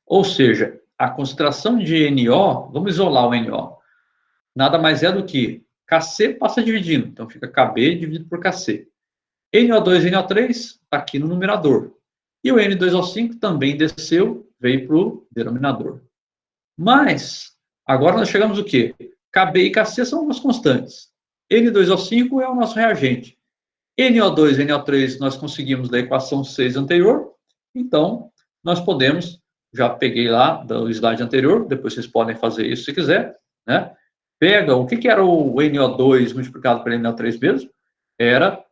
A: Ou seja, a concentração de NO, vamos isolar o NO, nada mais é do que KC passa dividindo, então fica KB dividido por KC. NO2 e NO3 está aqui no numerador. E o N2O5 também desceu, veio para o denominador. Mas, agora nós chegamos o quê? KB e KC são as constantes. N2O5 é o nosso reagente. NO2 e NO3 nós conseguimos da equação 6 anterior, então nós podemos, já peguei lá do slide anterior, depois vocês podem fazer isso se quiser, né? Pega, o que era o NO2 multiplicado pelo NO3 mesmo? Era,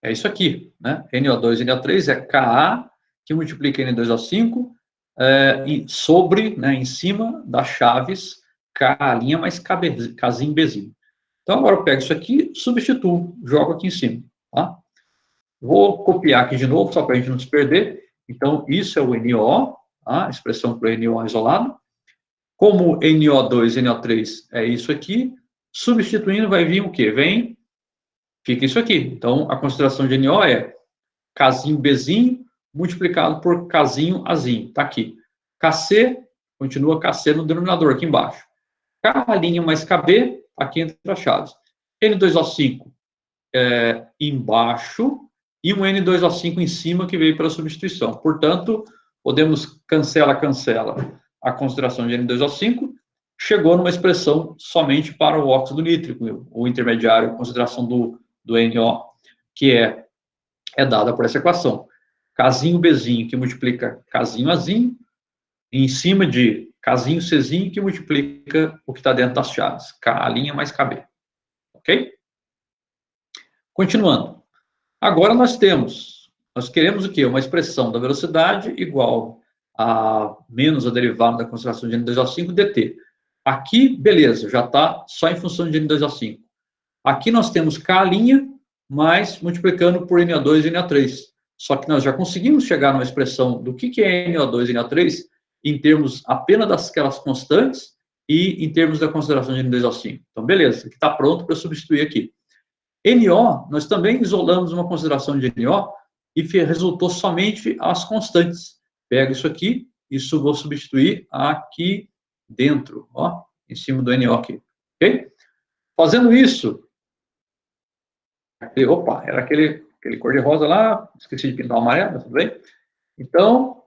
A: é isso aqui, né? NO2 e NO3 é Ka, que multiplica N2O5, sobre, né, em cima das chaves K' mais Kzinho, Bzinho. Então, agora eu pego isso aqui, substituo, jogo aqui em cima. Tá? Vou copiar aqui de novo, só para a gente não se perder. Então, isso é o NO, tá? A expressão para o NO isolado. Como NO2 e NO3 é isso aqui, substituindo vai vir o quê? Fica isso aqui. Então, a consideração de NO é Kzinho, Bzinho, multiplicado por Kzinho, Azinho. Está aqui. Kc, continua Kc no denominador, aqui embaixo. K' mais KB, aqui entre as chaves. N2O5 embaixo e um N2O5 em cima que veio pela substituição. Portanto, podemos cancela a consideração de N2O5, chegou numa expressão somente para o óxido nítrico, o intermediário, a consideração do NO, que é dada por essa equação. Kzinho, Bzinho, que multiplica Kzinho, Azinho, em cima de Kzinho, Czinho, que multiplica o que está dentro das chaves. K' mais KB. Ok? Continuando. Agora nós queremos o quê? Uma expressão da velocidade igual a menos a derivada da concentração de N2O5 dt. Aqui, beleza, já está só em função de N2O5. Aqui nós temos K' mais multiplicando por NO2 e NO3. Só que nós já conseguimos chegar numa expressão do que é NO2 e NO3 em termos apenas daquelas constantes e em termos da consideração de N2O5. Então, beleza, está pronto para substituir aqui. NO, nós também isolamos uma consideração de NO e resultou somente as constantes. Pego isso aqui, isso vou substituir aqui dentro, ó, em cima do NO aqui, ok? Fazendo isso, opa, era aquele cor-de-rosa lá, esqueci de pintar o amarelo, tudo bem? Então,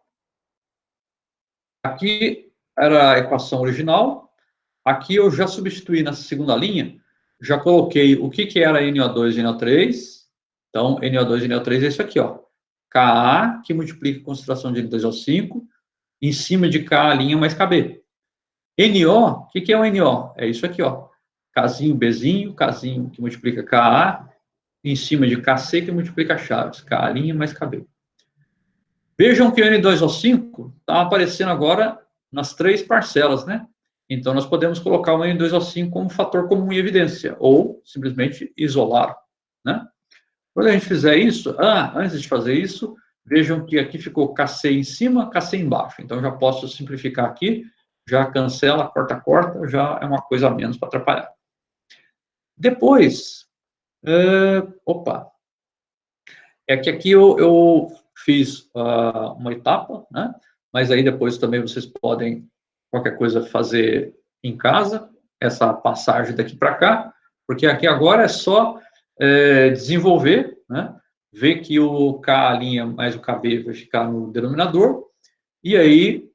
A: aqui era a equação original, aqui eu já substituí na segunda linha, já coloquei o que era NO2 e NO3, então, NO2 e NO3 é isso aqui, ó, Ka, que multiplica a concentração de N2O5, em cima de K' mais KB. NO, o que é o NO? É isso aqui, ó, Kzinho, Bzinho, Kzinho, que multiplica Ka, em cima de Kc, que multiplica chaves, K' mais KB. Vejam que o N2O5 está aparecendo agora nas três parcelas, né? Então, nós podemos colocar o N2O5 como fator comum em evidência, ou simplesmente isolar, né? Quando a gente fizer isso, antes de fazer isso, vejam que aqui ficou Kc em cima, Kc embaixo. Então, já posso simplificar aqui, já cancela, corta, já é uma coisa a menos para atrapalhar. Depois, é que aqui eu fiz uma etapa, né? Mas aí depois também vocês podem, qualquer coisa, fazer em casa, essa passagem daqui para cá, porque aqui agora é só desenvolver, né? Ver que o K' mais o KB vai ficar no denominador, e aí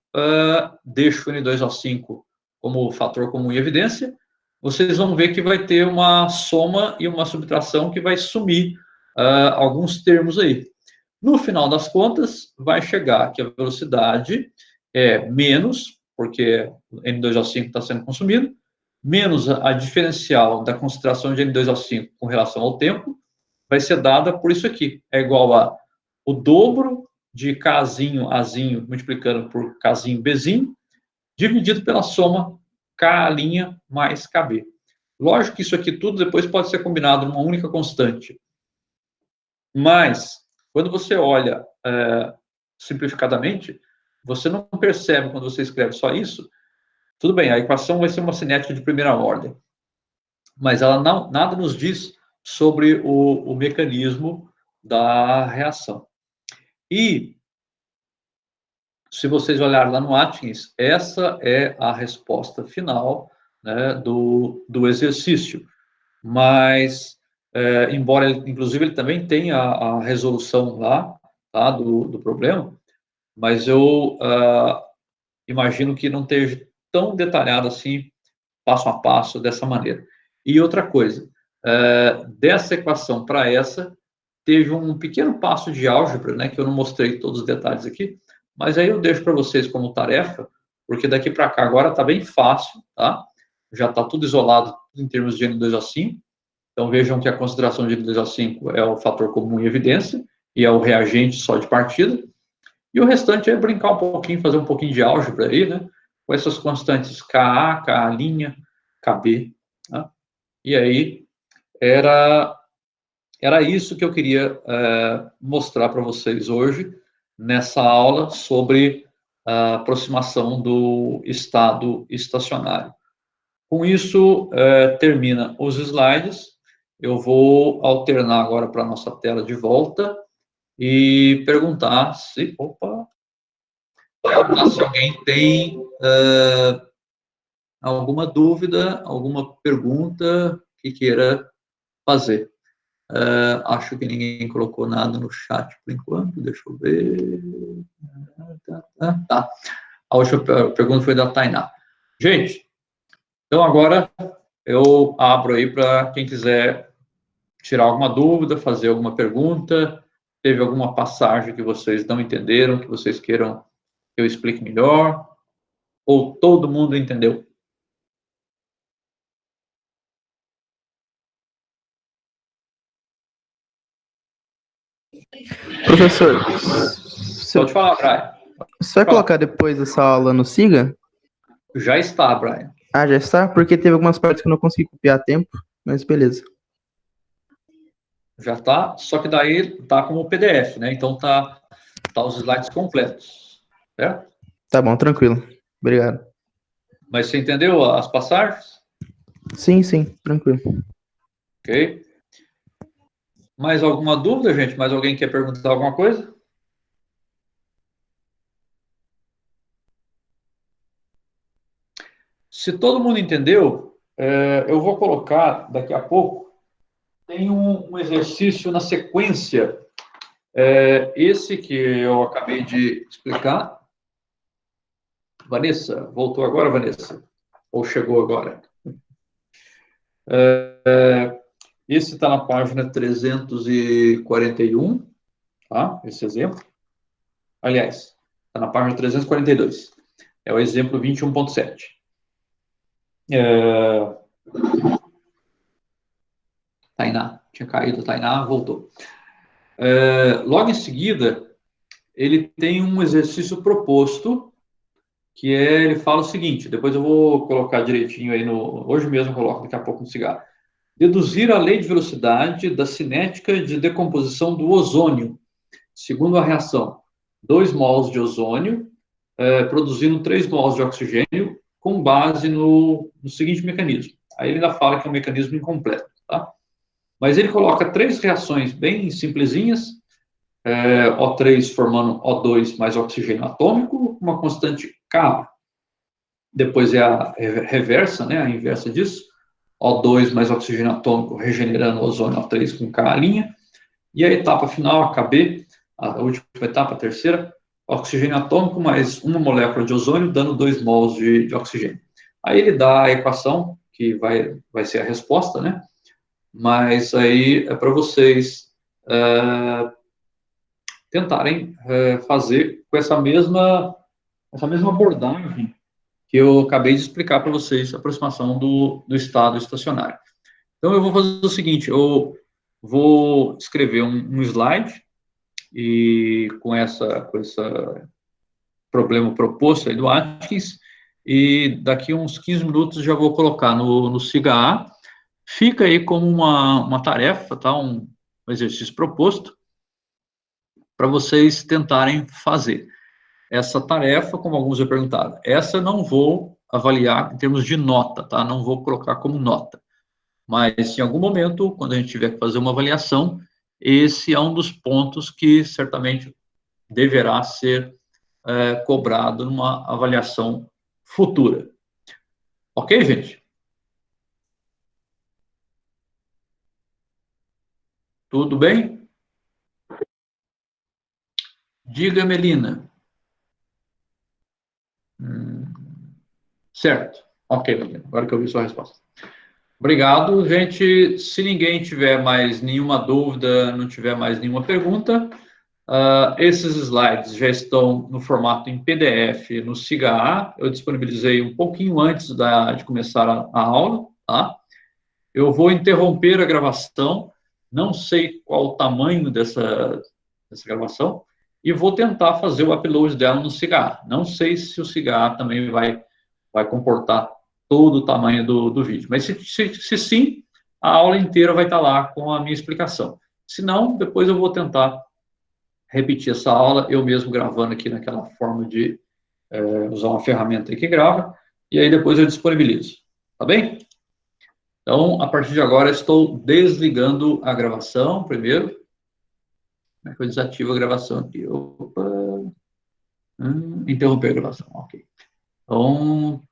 A: deixo o N2O5 como fator comum em evidência, vocês vão ver que vai ter uma soma e uma subtração que vai sumir alguns termos aí. No final das contas, vai chegar que a velocidade é menos, porque N2O5 está sendo consumido, menos a diferencial da concentração de N2O5 com relação ao tempo, vai ser dada por isso aqui. É igual a o dobro de Kzinho, Azinho, multiplicando por Kzinho, Bzinho, dividido pela soma K' mais KB. Lógico que isso aqui tudo depois pode ser combinado numa única constante. Mas, quando você olha simplificadamente, você não percebe, quando você escreve só isso, tudo bem, a equação vai ser uma cinética de primeira ordem, mas ela nada nos diz sobre o mecanismo da reação. E, se vocês olharem lá no Atkins, essa é a resposta final, né, do exercício. Mas, embora, inclusive, ele também tenha a resolução lá, tá, do problema, mas eu imagino que não esteja tão detalhado assim, passo a passo, dessa maneira. E outra coisa, dessa equação para essa, teve um pequeno passo de álgebra, né, que eu não mostrei todos os detalhes aqui, mas aí eu deixo para vocês como tarefa, porque daqui para cá agora está bem fácil, tá? Já está tudo isolado em termos de N2O5, então vejam que a consideração de N2O5 é o fator comum em evidência, e é o reagente só de partida, e o restante é brincar um pouquinho, fazer um pouquinho de álgebra aí, né? Com essas constantes Ka, K', Kb. Né? E aí, era isso que eu queria mostrar para vocês hoje, nessa aula sobre a aproximação do estado estacionário. Com isso, termina os slides. Eu vou alternar agora para a nossa tela de volta e perguntar se alguém tem alguma dúvida, alguma pergunta que queira fazer. Acho que ninguém colocou nada no chat por enquanto, deixa eu ver. Tá. A última pergunta foi da Tainá. Gente, então agora eu abro aí para quem quiser tirar alguma dúvida, fazer alguma pergunta, teve alguma passagem que vocês não entenderam, que vocês queiram que eu explique melhor, ou todo mundo entendeu?
B: Professor,
A: Pode falar, Brian.
B: você vai colocar depois essa aula no Siga?
A: Já está, Brian.
B: Ah, já está? Porque teve algumas partes que eu não consegui copiar a tempo, mas beleza.
A: Já está, só que daí tá como PDF, né? Então tá os slides completos, certo?
B: Tá bom, tranquilo. Obrigado.
A: Mas você entendeu as passagens?
B: Sim, tranquilo.
A: Ok. Mais alguma dúvida, gente? Mais alguém quer perguntar alguma coisa? Se todo mundo entendeu, eu vou colocar daqui a pouco, tem um exercício na sequência, esse que eu acabei de explicar. Vanessa, voltou agora, Vanessa? Ou chegou agora? Esse está na página 341, tá? Esse exemplo. Aliás, está na página 342. É o exemplo 21.7. Tainá, tinha caído, Tainá voltou. Logo em seguida, ele tem um exercício proposto, que ele fala o seguinte, depois eu vou colocar direitinho aí hoje mesmo eu coloco, daqui a pouco no cigarro. Deduzir a lei de velocidade da cinética de decomposição do ozônio, segundo a reação 2 mols de ozônio, produzindo 3 mols de oxigênio, com base no seguinte mecanismo. Aí ele ainda fala que é um mecanismo incompleto, tá? Mas ele coloca 3 reações bem simplesinhas, O3 formando O2 mais oxigênio atômico, uma constante K. Depois é a reversa, né, a inversa disso, O2 mais oxigênio atômico regenerando o ozônio O3 com K'. E a etapa final, a KB, a última etapa, a terceira, oxigênio atômico mais uma molécula de ozônio, dando 2 mols de oxigênio. Aí ele dá a equação, que vai ser a resposta, né? Mas aí é para vocês tentarem fazer com essa mesma abordagem que eu acabei de explicar para vocês, a aproximação do estado estacionário. Então, eu vou fazer o seguinte, eu vou escrever um slide, e com esse problema proposto aí do Atkins, e daqui uns 15 minutos já vou colocar no SIGA A. Fica aí como uma tarefa, tá? Um exercício proposto para vocês tentarem fazer. Essa tarefa, como alguns já perguntaram, essa eu não vou avaliar em termos de nota, tá? Não vou colocar como nota. Mas, em algum momento, quando a gente tiver que fazer uma avaliação, esse é um dos pontos que certamente deverá ser cobrado numa avaliação futura. Ok, gente? Tudo bem? Diga, Melina. Certo. Ok, Melina. Agora que eu vi sua resposta. Obrigado, gente. Se ninguém tiver mais nenhuma dúvida, não tiver mais nenhuma pergunta, esses slides já estão no formato em PDF no SIGA A. Eu disponibilizei um pouquinho antes de começar a aula, tá? Eu vou interromper a gravação, não sei qual o tamanho dessa gravação, e vou tentar fazer o upload dela no SIGA A. Não sei se o SIGA A também vai comportar todo o tamanho do vídeo. Mas se sim, a aula inteira vai estar lá com a minha explicação. Se não, depois eu vou tentar repetir essa aula, eu mesmo gravando aqui naquela forma de usar uma ferramenta que grava, e aí depois eu disponibilizo. Tá bem? Então, a partir de agora, estou desligando a gravação primeiro. Como é que eu desativo a gravação aqui? Opa. Interromper a gravação, ok. Então,